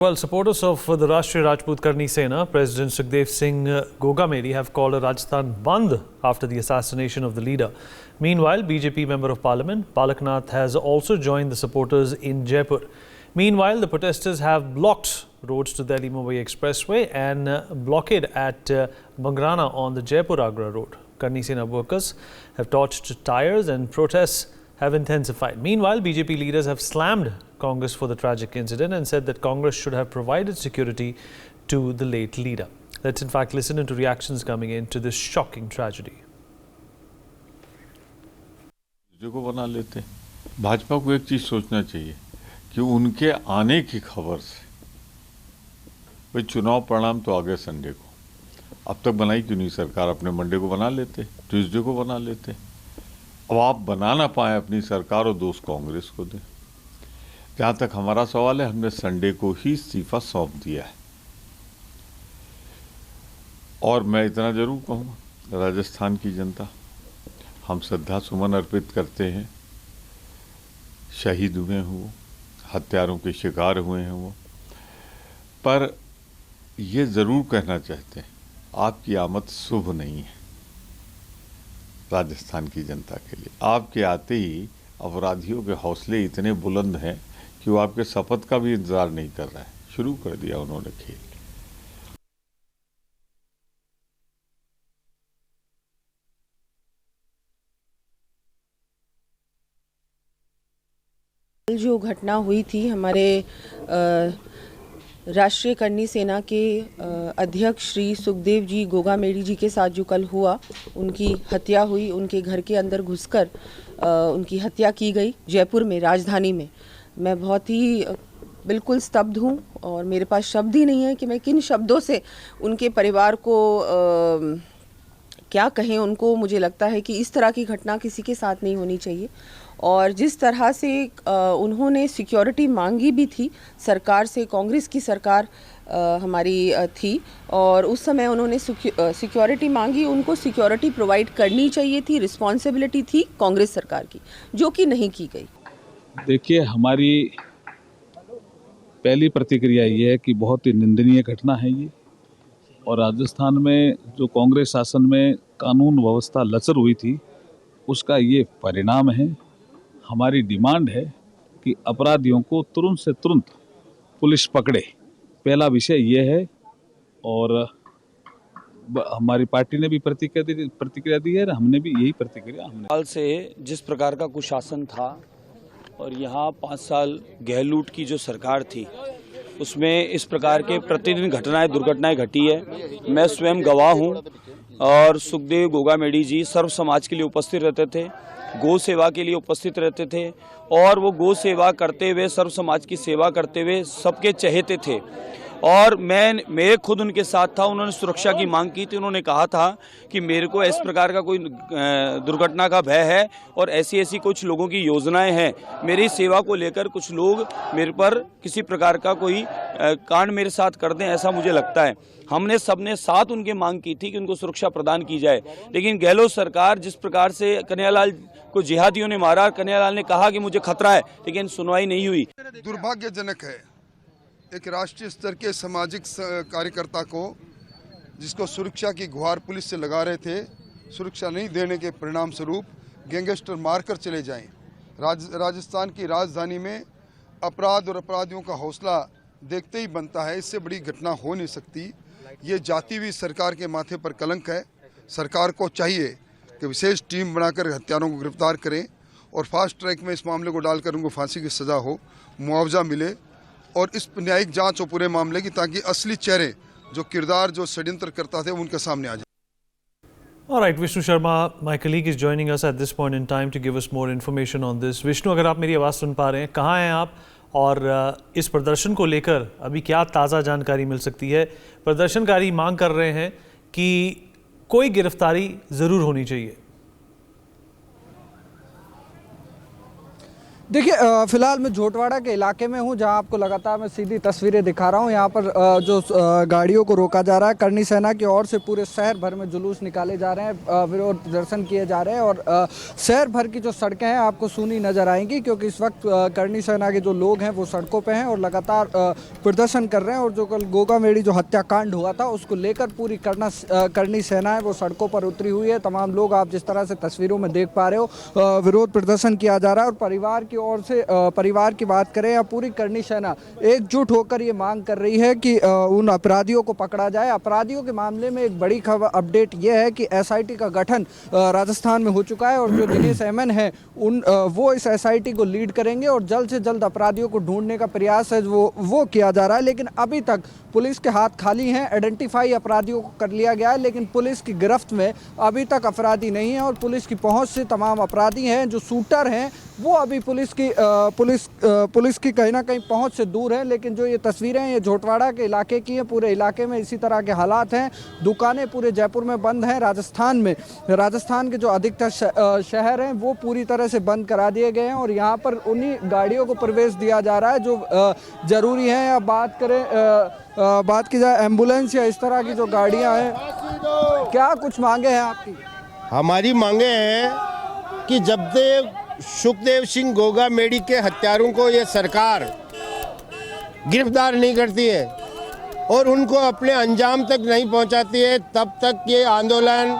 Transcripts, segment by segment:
Well, supporters of the Rashtriya Rajput Karni Sena, President Sukhdev Singh Gogameri, have called a Rajasthan Bandh after the assassination of the leader. Meanwhile, BJP Member of Parliament Palaknath has also joined the supporters in Jaipur. Meanwhile, the protesters have blocked roads to Delhi Mumbai Expressway and blockade at Bangrana on the Jaipur-Agra road. Karni Sena workers have torched tires and protests have intensified. Meanwhile, BJP leaders have slammed Congress for the tragic incident and said that Congress should have provided security to the late leader. Let's in fact listen into reactions coming in to this shocking tragedy. को बना लेते भाजपा को एक चीज सोचना चाहिए कि उनके आने की खबर से भाई चुनाव परिणाम तो आ गए संडे को, अब तक बनाई क्यों नहीं सरकार? अपने मंडे को बना लेते, ट्यूसडे को बना लेते। अब आप बना ना पाए अपनी सरकार और दोस्त कांग्रेस को दे। जहां तक हमारा सवाल है, हमने संडे को ही इस्तीफा सौंप दिया है। और मैं इतना जरूर कहूँगा, राजस्थान की जनता, हम श्रद्धा सुमन अर्पित करते हैं। शहीद हुए हैं वो, हत्यारों के शिकार हुए हैं वो, पर ये जरूर कहना चाहते हैं, आपकी आमद शुभ नहीं है राजस्थान की जनता के लिए। आपके आते ही अपराधियों के हौसले इतने बुलंद हैं कि वो आपके शपथ का भी इंतजार नहीं कर रहा है। शुरू कर दिया उन्होंने खेल। जो घटना हुई थी हमारे राष्ट्रीय करनी सेना के अध्यक्ष श्री सुखदेव जी गोगामेरी जी के साथ जो कल हुआ, उनकी हत्या हुई, उनके घर के अंदर घुसकर उनकी हत्या की गई जयपुर में, राजधानी में। मैं बहुत ही बिल्कुल स्तब्ध हूँ और मेरे पास शब्द ही नहीं है कि मैं किन शब्दों से उनके परिवार को क्या कहें उनको। मुझे लगता है कि इस तरह की घटना किसी के साथ नहीं होनी चाहिए। और जिस तरह से उन्होंने सिक्योरिटी मांगी भी थी सरकार से, कांग्रेस की सरकार हमारी थी और उस समय उन्होंने सिक्योरिटी मांगी, उनको सिक्योरिटी प्रोवाइड करनी चाहिए थी, रिस्पॉन्सिबिलिटी थी कांग्रेस सरकार की, जो कि नहीं की गई। देखिए, हमारी पहली प्रतिक्रिया ये है कि बहुत ही निंदनीय घटना है ये, और राजस्थान में जो कांग्रेस शासन में कानून व्यवस्था लचर हुई थी उसका ये परिणाम है। हमारी डिमांड है कि अपराधियों को तुरंत से तुरंत पुलिस पकड़े, पहला विषय ये है। और हमारी पार्टी ने भी प्रतिक्रिया दी है, हमने भी यही प्रतिक्रिया। साल से जिस प्रकार का कुशासन था और यहाँ 5 साल गहलोत की जो सरकार थी, उसमें इस प्रकार के प्रतिदिन दुर्घटनाएं घटी है। मैं स्वयं गवाह हूँ और सुखदेव गोगामेडी जी सर्व समाज के लिए उपस्थित रहते थे, गौ सेवा के लिए उपस्थित रहते थे और वो गौ सेवा करते हुए, सर्व समाज की सेवा करते हुए सबके चहेते थे। और मेरे खुद उनके साथ था। उन्होंने सुरक्षा की मांग की थी। उन्होंने कहा था कि मेरे को इस प्रकार का कोई दुर्घटना का भय है और ऐसी कुछ लोगों की योजनाएं हैं, मेरी सेवा को लेकर कुछ लोग मेरे पर किसी प्रकार का कोई कांड मेरे साथ कर दें, ऐसा मुझे लगता है। हमने सबने साथ उनके मांग की थी कि उनको सुरक्षा प्रदान की जाए, लेकिन गहलोत सरकार जिस प्रकार से कन्हैयालाल को जिहादियों ने मारा, कन्हैयालाल ने कहा कि मुझे खतरा है, लेकिन सुनवाई नहीं हुई। दुर्भाग्यजनक है एक राष्ट्रीय स्तर के सामाजिक कार्यकर्ता को, जिसको सुरक्षा की गुहार पुलिस से लगा रहे थे, सुरक्षा नहीं देने के परिणाम स्वरूप गैंगस्टर मारकर चले जाएं। राजस्थान की राजधानी में अपराध और अपराधियों का हौसला देखते ही बनता है। इससे बड़ी घटना हो नहीं सकती। ये जाती हुई सरकार के माथे पर कलंक है। सरकार को चाहिए कि विशेष टीम बनाकर हत्यारों को गिरफ्तार करें और फास्ट ट्रैक में इस मामले को डालकर उनको फांसी की सजा हो, मुआवजा मिले और इस न्यायिक जांच हो पूरे मामले की, ताकि असली चेहरे, जो किरदार, जो षड्यंत्र करता थे, उनके सामने आ जाए। All right, Vishnu Sharma, my colleague is joining us at this point in time to give us more information on this. Vishnu, अगर आप मेरी आवाज़ सुन पा रहे हैं, कहाँ हैं आप और इस प्रदर्शन को लेकर अभी क्या ताज़ा जानकारी मिल सकती है? प्रदर्शनकारी मांग कर रहे हैं कि कोई गिरफ्तारी ज़रूर होनी चाहिए। देखिए फिलहाल मैं झोटवाड़ा के इलाके में हूं, जहां आपको लगातार मैं सीधी तस्वीरें दिखा रहा हूं। यहां पर जो गाड़ियों को रोका जा रहा है, करनी सेना की ओर से पूरे शहर भर में जुलूस निकाले जा रहे हैं, विरोध प्रदर्शन किए जा रहे हैं और शहर भर की जो सड़कें हैं आपको सूनी नजर आएंगी, क्योंकि इस वक्त करनी सेना के जो लोग हैं वो सड़कों पर हैं और लगातार प्रदर्शन कर रहे हैं। और जो कल गोगामेड़ी जो हत्याकांड हुआ था उसको लेकर पूरी करनी सेना है वो सड़कों पर उतरी हुई है। तमाम लोग आप जिस तरह से तस्वीरों में देख पा रहे हो, विरोध प्रदर्शन किया जा रहा है। और परिवार की ओर से परिवार की बात करें या पूरी करनी सेना एकजुट होकर ये मांग कर रही है कि उन अपराधियों को पकड़ा जाए। अपराधियों के मामले में एक बड़ी खबर अपडेट ये है कि एसआईटी का गठन राजस्थान में हो चुका है और जो दिनेश एमएन है वो इस एसआईटी को लीड करेंगे और जल्द से जल्द अपराधियों को ढूंढने का प्रयास है वो किया जा रहा है। लेकिन अभी तक पुलिस के हाथ खाली हैं। आइडेंटिफाई अपराधियों को कर लिया गया है, लेकिन पुलिस की गिरफ्त में अभी तक अपराधी नहीं है और पुलिस की पहुंच से तमाम अपराधी हैं जो शूटर हैं वो अभी पुलिस की कहीं ना कहीं पहुंच से दूर है। लेकिन जो ये तस्वीरें हैं ये झोटवाड़ा के इलाके की हैं। पूरे इलाके में इसी तरह के हालात हैं। दुकानें पूरे जयपुर में बंद हैं। राजस्थान के जो अधिकतर शहर हैं वो पूरी तरह से बंद करा दिए गए हैं और यहाँ पर उन्हीं गाड़ियों को प्रवेश दिया जा रहा है जो ज़रूरी हैं। या बात की जाए एम्बुलेंस या इस तरह की जो गाड़ियाँ हैं, क्या कुछ मांगे हैं आपकी? हमारी मांगे हैं कि जब तक सुखदेव सिंह गोगामेड़ी के हत्यारों को ये सरकार गिरफ्तार नहीं करती है और उनको अपने अंजाम तक नहीं पहुंचाती है, तब तक ये आंदोलन,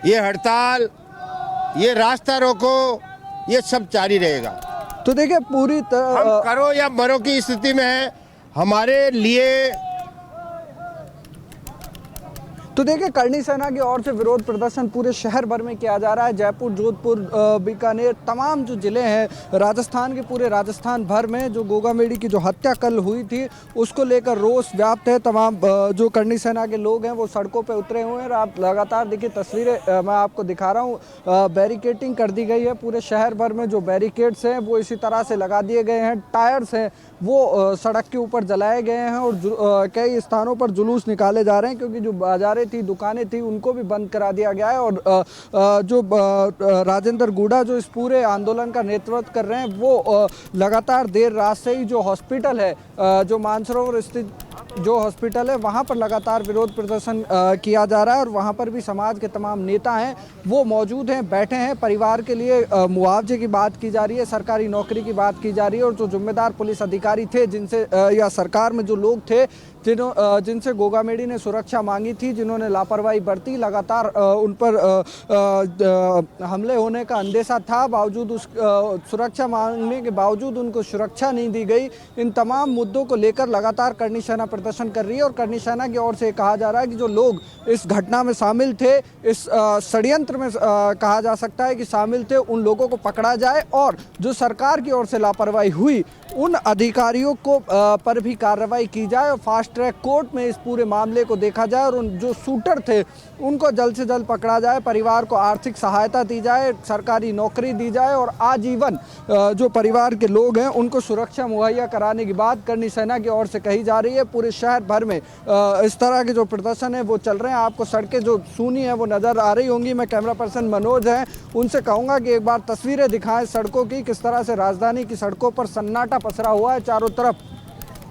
ये हड़ताल, ये रास्ता रोको, ये सब जारी रहेगा। तो देखिए हम करो या मरो की स्थिति में है। हमारे लिए तो देखिए करनी सेना की ओर से विरोध प्रदर्शन पूरे शहर भर में किया जा रहा है। जयपुर, जोधपुर, बीकानेर, तमाम जो ज़िले हैं राजस्थान के, पूरे राजस्थान भर में जो गोगामेड़ी की जो हत्या कल हुई थी उसको लेकर रोष व्याप्त है। तमाम जो करनी सेना के लोग हैं वो सड़कों पे उतरे हुए हैं और आप लगातार देखिए तस्वीरें मैं आपको दिखा रहा हूँ। बैरिकेटिंग कर दी गई है पूरे शहर भर में। जो बैरिकेड्स हैं वो इसी तरह से लगा दिए गए हैं। टायर्स हैं वो सड़क के ऊपर जलाए गए हैं और कई स्थानों पर जुलूस निकाले जा रहे हैं, क्योंकि जो बाजारें थी, दुकानें थी, उनको भी बंद करा दिया गया है। और जो राजेंद्र गुड़ा जो इस पूरे आंदोलन का नेतृत्व कर रहे हैं वो लगातार देर रात से ही जो हॉस्पिटल है, जो मानसरोवर स्थित जो हॉस्पिटल है वहाँ पर लगातार विरोध प्रदर्शन किया जा रहा है और वहाँ पर भी समाज के तमाम नेता हैं वो मौजूद हैं, बैठे हैं। परिवार के लिए मुआवजे की बात की जा रही है, सरकारी नौकरी की बात की जा रही है और जो जिम्मेदार पुलिस अधिकारी थे जिनसे या सरकार में जो लोग थे जिनसे गोगामेड़ी ने सुरक्षा मांगी थी, जिन्होंने लापरवाही बरती, लगातार उन पर हमले होने का अंदेशा था, बावजूद उस सुरक्षा मांगने के बावजूद उनको सुरक्षा नहीं दी गई। इन तमाम मुद्दों को लेकर लगातार करनी सेना प्रदर्शन कर रही है और करनी सेना की ओर से कहा जा रहा है कि जो लोग इस घटना में शामिल थे, इस षड्यंत्र में कहा जा सकता है कि शामिल थे, उन लोगों को पकड़ा जाए और जो सरकार की ओर से लापरवाही हुई उन अधिकारियों को पर भी कार्रवाई की जाए और फास्ट ट्रैक कोर्ट में इस पूरे मामले को देखा जाए और उन जो शूटर थे उनको जल्द से जल्द पकड़ा जाए। परिवार को आर्थिक सहायता दी जाए, सरकारी नौकरी दी जाए और आजीवन जो परिवार के लोग हैं उनको सुरक्षा मुहैया कराने की बात करनी सेना की ओर से कही जा रही है। पूरे शहर भर में इस तरह के जो प्रदर्शन है वो चल रहे हैं। आपको सड़कें जो सूनी है वो नज़र आ रही होंगी। मैं कैमरा पर्सन मनोज है, उनसे कहूँगा कि एक बार तस्वीरें दिखाएं सड़कों की, किस तरह से राजधानी की सड़कों पर सन्नाटा पसरा हुआ है। चारों तरफ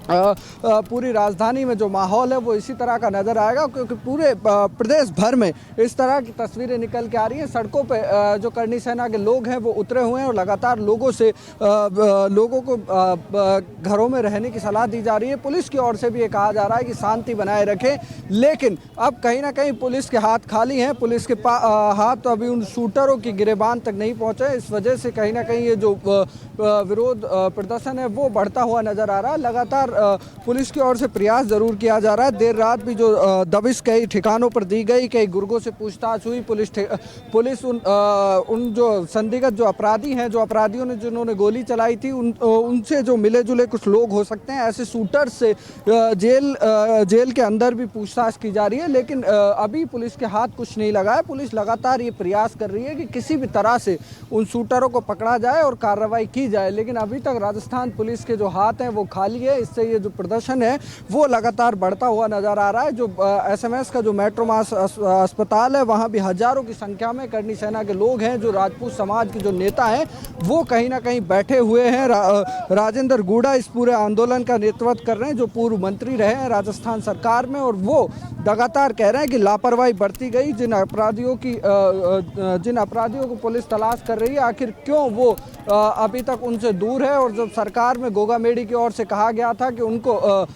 पूरी राजधानी में जो माहौल है वो इसी तरह का नज़र आएगा, क्योंकि पूरे प्रदेश भर में इस तरह की तस्वीरें निकल के आ रही हैं। सड़कों पे जो करनी सेना के लोग हैं वो उतरे हुए हैं और लगातार लोगों को घरों में रहने की सलाह दी जा रही है। पुलिस की ओर से भी ये कहा जा रहा है कि शांति बनाए रखें, लेकिन अब कहीं ना कहीं पुलिस के हाथ खाली हैं। पुलिस के हाथ तो अभी उन शूटरों की गिरेबान तक नहीं पहुँचे। इस वजह से कहीं ना कहीं ये जो विरोध प्रदर्शन है वो बढ़ता हुआ नज़र आ रहा है। लगातार पुलिस की ओर से प्रयास जरूर किया जा रहा है। देर रात भी जो दबिश कई ठिकानों पर दी गई, कई गुर्गों से पूछताछ हुई। पुलिस उन जो संदिग्ध जो अपराधी हैं, जो अपराधियों ने जिन्होंने गोली चलाई थी, उनसे जो मिले जुले कुछ लोग हो सकते हैं, ऐसे शूटर से जेल के अंदर भी पूछताछ की जा रही है। लेकिन अभी पुलिस के हाथ कुछ नहीं लगा है। पुलिस लगातार ये प्रयास कर रही है कि किसी भी तरह से उन शूटरों को पकड़ा जाए और कार्रवाई की जाए, लेकिन अभी तक राजस्थान पुलिस के जो हाथ हैं वो खाली है। इससे से ये जो प्रदर्शन है वो लगातार बढ़ता हुआ नज़र आ रहा है। जो SMS का जो मेट्रो मास अस्पताल है वहाँ भी हज़ारों की संख्या में करनी सेना के लोग हैं, जो राजपूत समाज के जो नेता हैं वो कहीं ना कहीं बैठे हुए हैं। राजेंद्र गूढ़ा इस पूरे आंदोलन का नेतृत्व कर रहे हैं, जो पूर्व मंत्री रहे हैं राजस्थान सरकार में, और वो लगातार कह रहे हैं कि लापरवाही बरती गई। जिन अपराधियों को पुलिस तलाश कर रही है, आखिर क्यों वो अभी तक उनसे दूर है। और जब सरकार में गोगा मेडी की ओर से कहा गया था कि उनको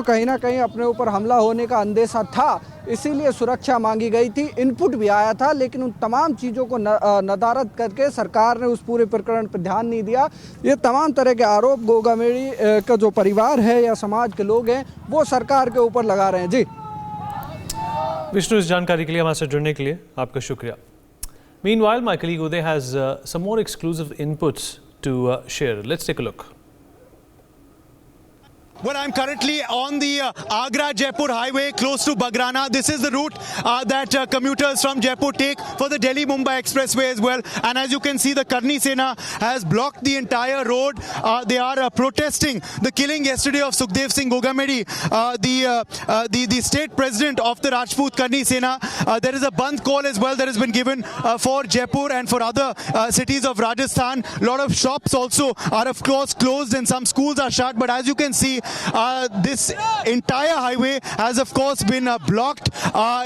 कहीं ना कहीं अपने ऊपर हमला होने का अंदेशा था, इसीलिए सुरक्षा मांगी गई थी, इनपुट भी आया था, लेकिन उन तमाम चीज़ों को नदारद करके सरकार ने उस पूरे प्रकरण पर ध्यान नहीं दिया। ये तमाम तरह के आरोप गोगा मेडी का जो परिवार है या समाज के लोग हैं वो सरकार के ऊपर लगा रहे हैं। जी विष्णु, इस जानकारी के लिए हमारे साथ जुड़ने के लिए आपका शुक्रिया। Meanwhile, my colleague Uday has some more exclusive inputs to share. Let's take a look. Well, I'm currently on the Agra-Jaipur highway close to Bagrana. This is the route that commuters from Jaipur take for the Delhi-Mumbai expressway as well. And as you can see, the Karni Sena has blocked the entire road. They are protesting the killing yesterday of Sukhdev Singh Gogamedi, the state president of the Rajput Karni Sena. There is a bandh call as well that has been given for Jaipur and for other cities of Rajasthan. A lot of shops also are of course closed and some schools are shut. But as you can see, this entire highway has of course been blocked.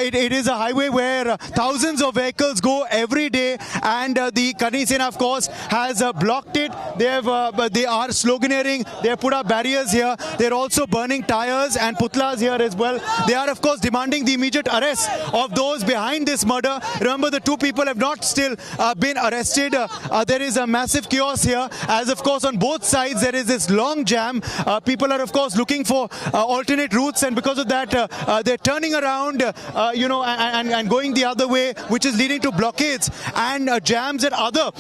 It is a highway where thousands of vehicles go every day, and the Karni Sena of course has blocked it. They are sloganeering. They have put up barriers here. They're also burning tires and putlas here as well. They are of course demanding the immediate arrest of those behind this murder. Remember, the two people have not still been arrested. There is a massive chaos here, as of course on both sides there is this long jam. People are of course looking for alternate routes, and because of that they're turning around and going the other way, which is leading to blockades and jams at other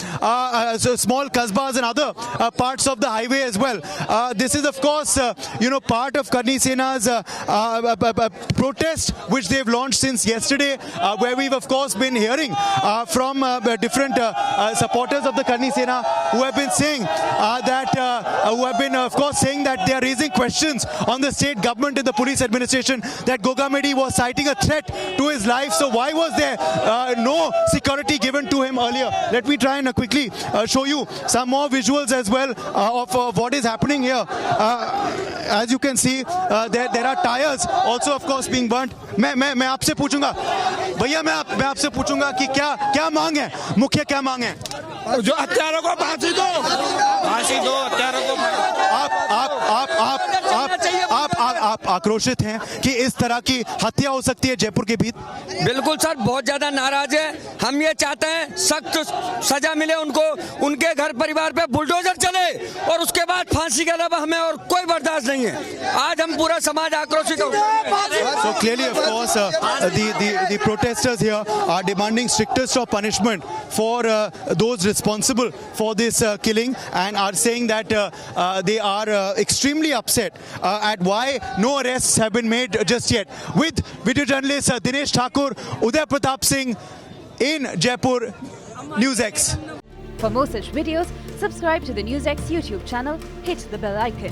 small kasbahs and other parts of the highway as well. This is of course part of Karni Sena's protest which they've launched since yesterday, where we've of course been hearing from different supporters of the Karni Sena who have been saying that they are raising questions on the state government and the police administration, that Gogamedi was citing a threat to his life. So why was there no security given to him earlier? Let me try and quickly show you some more visuals as well of what is happening here. As you can see, there are tires also of course being burnt. मैं आपसे पूछूंगा भैया, मैं आपसे पूछूंगा कि क्या मांग है, मुख्य क्या मांग है? जो हत्यारों को फांसी दो, हत्यारों को। आप आक्रोशित हैं कि इस तरह की हत्या हो सकती है जयपुर के बीच? बिल्कुल सर, बहुत ज्यादा नाराज है। हम ये चाहते हैं सख्त सजा मिले उनको, उनके घर परिवार पे बुलडोजर चले और उसके बाद फांसी के अलावा हमें और कोई बर्दाश्त नहीं है। आज हम पूरा समाज आक्रोशित हो गया। So clearly of course the protesters here are demanding strictest of punishment for those responsible for this killing, and are saying that they are extremely upset at why no arrests have been made just yet. With video journalist Dinesh Thakur, Uday Pratap Singh in Jaipur, NewsX. For more such videos, subscribe to the NewsX YouTube channel, hit the bell icon.